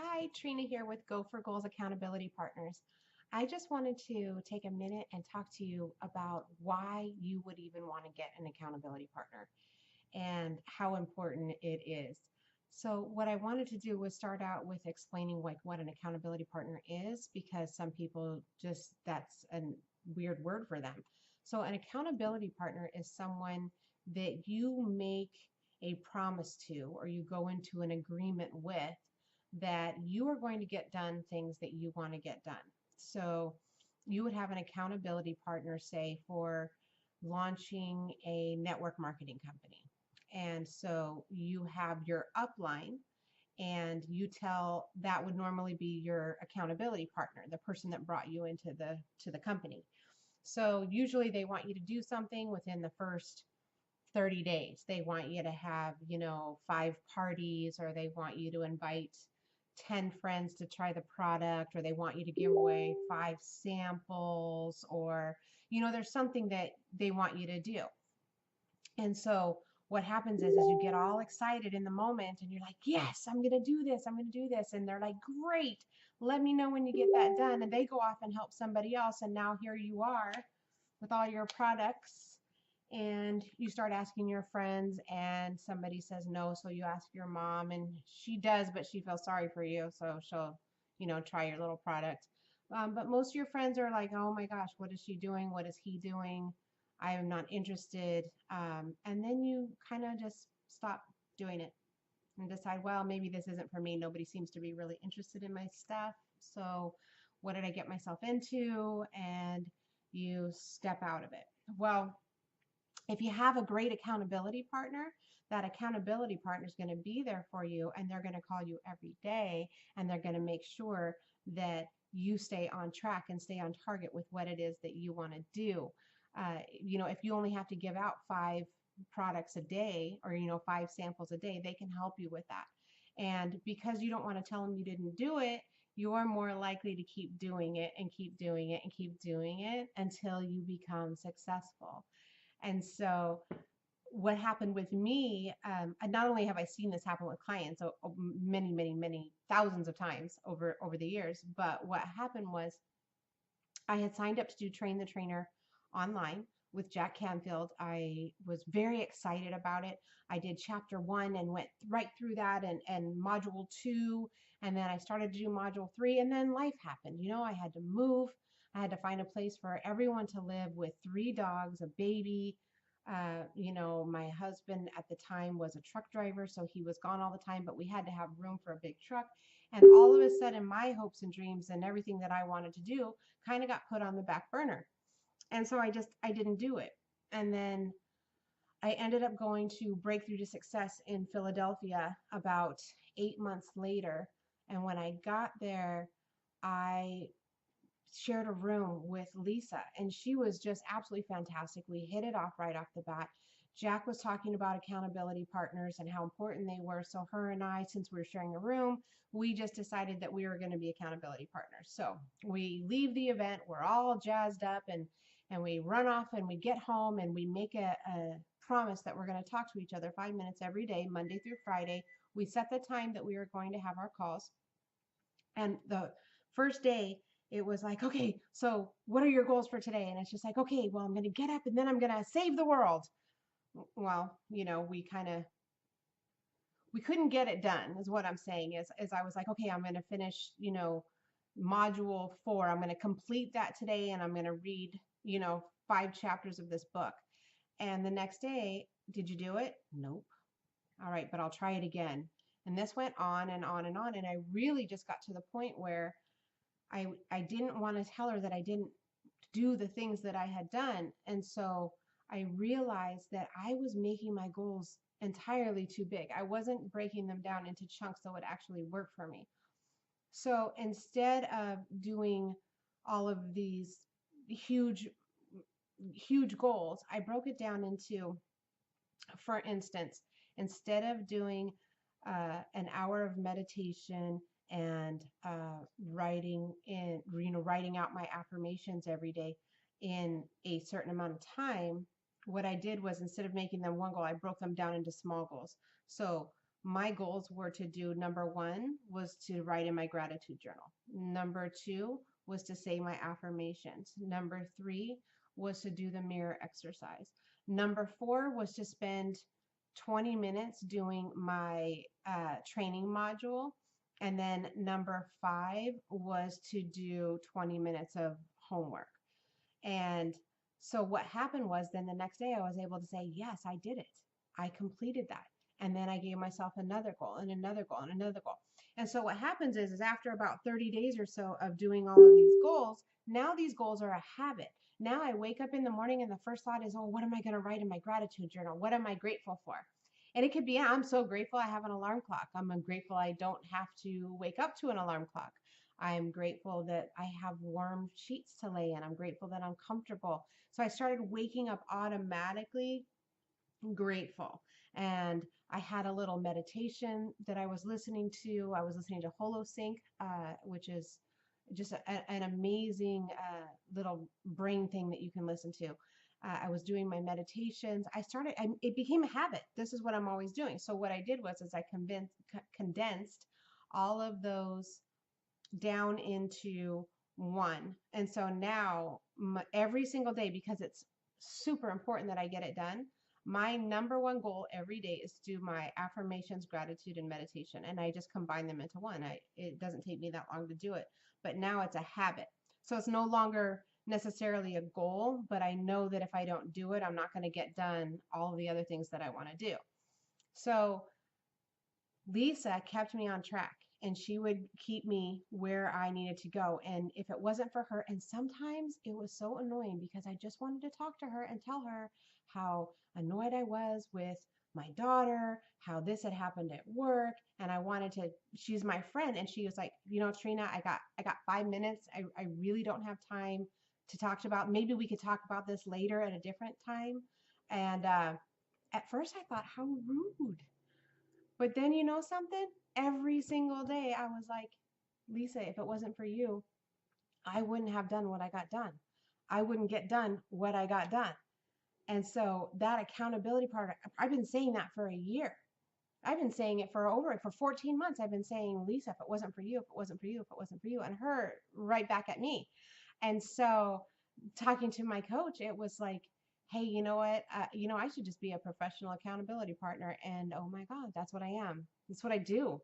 Hi, Trina here with Go for Goals Accountability Partners. I just wanted to take a minute and talk to you about why you would even want to get an accountability partner and how important it is. So, what I wanted to do was start out with explaining like what an accountability partner is because some people just that's a weird word for them. So, an accountability partner is someone that you make a promise to or you go into an agreement with that you are going to get done things that you want to get done. So, you would have an accountability partner, say, for launching a network marketing company. And so you have your upline, and you tell that would normally be your accountability partner, the person that brought you into the company. So usually they want you to do something within the first 30 days. They want you to have, 5 parties, or they want you to invite 10 friends to try the product, or they want you to give away 5 samples, or, there's something that they want you to do. And so what happens is you get all excited in the moment and you're like, yes, I'm going to do this. I'm going to do this. And they're like, great. Let me know when you get that done. And they go off and help somebody else. And now here you are with all your products, and you start asking your friends and somebody says no. So you ask your mom and she does, but she feels sorry for you. So she'll, try your little product. But most of your friends are like, oh my gosh, what is she doing? What is he doing? I am not interested. And then you kind of just stop doing it and decide, well, maybe this isn't for me. Nobody seems to be really interested in my stuff. So what did I get myself into? And you step out of it. Well, if you have a great accountability partner, that accountability partner is going to be there for you, and they're going to call you every day, and they're going to make sure that you stay on track and stay on target with what it is that you want to do. If you only have to give out 5 products a day, or 5 samples a day, they can help you with that. And because you don't want to tell them you didn't do it, you're more likely to keep doing it and keep doing it and keep doing it until you become successful. And so, what happened with me, and not only have I seen this happen with clients many, many, many thousands of times over the years, but what happened was I had signed up to do Train the Trainer online with Jack Canfield. I was very excited about it. I did chapter 1 and went right through that, and module 2, and then I started to do module 3, and then life happened. I had to move. I had to find a place for everyone to live with 3 dogs, a baby. My husband at the time was a truck driver, so he was gone all the time, but we had to have room for a big truck. And all of a sudden, my hopes and dreams and everything that I wanted to do kind of got put on the back burner. And so I didn't do it. And then I ended up going to Breakthrough to Success in Philadelphia about 8 months later. And when I got there, I shared a room with Lisa, and she was just absolutely fantastic. We hit it off right off the bat. Jack was talking about accountability partners and how important they were. So her and I, since we were sharing a room, we just decided that we were going to be accountability partners. So we leave the event, we're all jazzed up, and we run off and we get home and we make a promise that we're going to talk to each other 5 minutes every day, Monday through Friday. We set the time that we were going to have our calls. And the first day, it was like, okay, so what are your goals for today? And it's just like, okay, well, I'm going to get up and then I'm going to save the world. Well, we couldn't get it done, is what I'm saying. Is I was like, okay, I'm going to finish, module 4. I'm going to complete that today, and I'm going to read, 5 chapters of this book. And the next day, did you do it? Nope. All right, but I'll try it again. And this went on and on and on. And I really just got to the point where I didn't want to tell her that I didn't do the things that I had done. And so I realized that I was making my goals entirely too big. I wasn't breaking them down into chunks that would actually work for me. So instead of doing all of these huge, huge goals, I broke it down into, for instance, instead of doing an hour of meditation and writing out my affirmations every day in a certain amount of time, what I did was, instead of making them one goal, I broke them down into small goals. So my goals were to do number one was to write in my gratitude journal. Number two was to say my affirmations. Number three was to do the mirror exercise. Number four was to spend 20 minutes doing my training module. And then number five was to do 20 minutes of homework. And so what happened was then the next day I was able to say, yes, I did it. I completed that. And then I gave myself another goal and another goal and another goal. And so what happens is after about 30 days or so of doing all of these goals, now these goals are a habit. Now I wake up in the morning and the first thought is, oh, what am I going to write in my gratitude journal? What am I grateful for? And it could be, I'm so grateful I have an alarm clock. I'm grateful I don't have to wake up to an alarm clock. I'm grateful that I have warm sheets to lay in. I'm grateful that I'm comfortable. So I started waking up automatically grateful. And I had a little meditation that I was listening to. I was listening to HoloSync, which is just an amazing little brain thing that you can listen to. I was doing my meditations. It became a habit. This is what I'm always doing. So what I did was I condensed all of those down into one. And so now every single day, because it's super important that I get it done, my number one goal every day is to do my affirmations, gratitude, and meditation. And I just combine them into one. It doesn't take me that long to do it, but now it's a habit. So it's no longer necessarily a goal, but I know that if I don't do it, I'm not going to get done all of the other things that I want to do. So Lisa kept me on track and she would keep me where I needed to go. And if it wasn't for her, and sometimes it was so annoying because I just wanted to talk to her and tell her how annoyed I was with my daughter, how this had happened at work. And I wanted to, she's my friend. And she was like, Trina, I got 5 minutes. I really don't have time to talk about, maybe we could talk about this later at a different time. And at first I thought, how rude. But then you know something? Every single day I was like, Lisa, if it wasn't for you, I wouldn't have done what I got done. I wouldn't get done what I got done. And so that accountability part, I've been saying that for a year. I've been saying it for 14 months. I've been saying, Lisa, if it wasn't for you, if it wasn't for you, if it wasn't for you, and her right back at me. And so talking to my coach, it was like, hey, you know what? I should just be a professional accountability partner. And oh my God, that's what I am. It's what I do.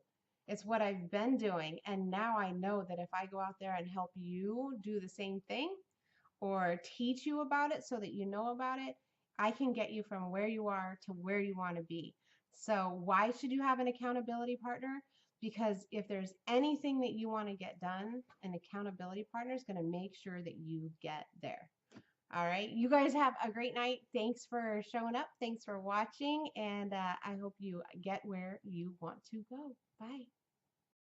It's what I've been doing. And now I know that if I go out there and help you do the same thing or teach you about it so that you know about it, I can get you from where you are to where you want to be. So why should you have an accountability partner? Because if there's anything that you want to get done, an accountability partner is going to make sure that you get there. All right. You guys have a great night. Thanks for showing up. Thanks for watching. And I hope you get where you want to go. Bye.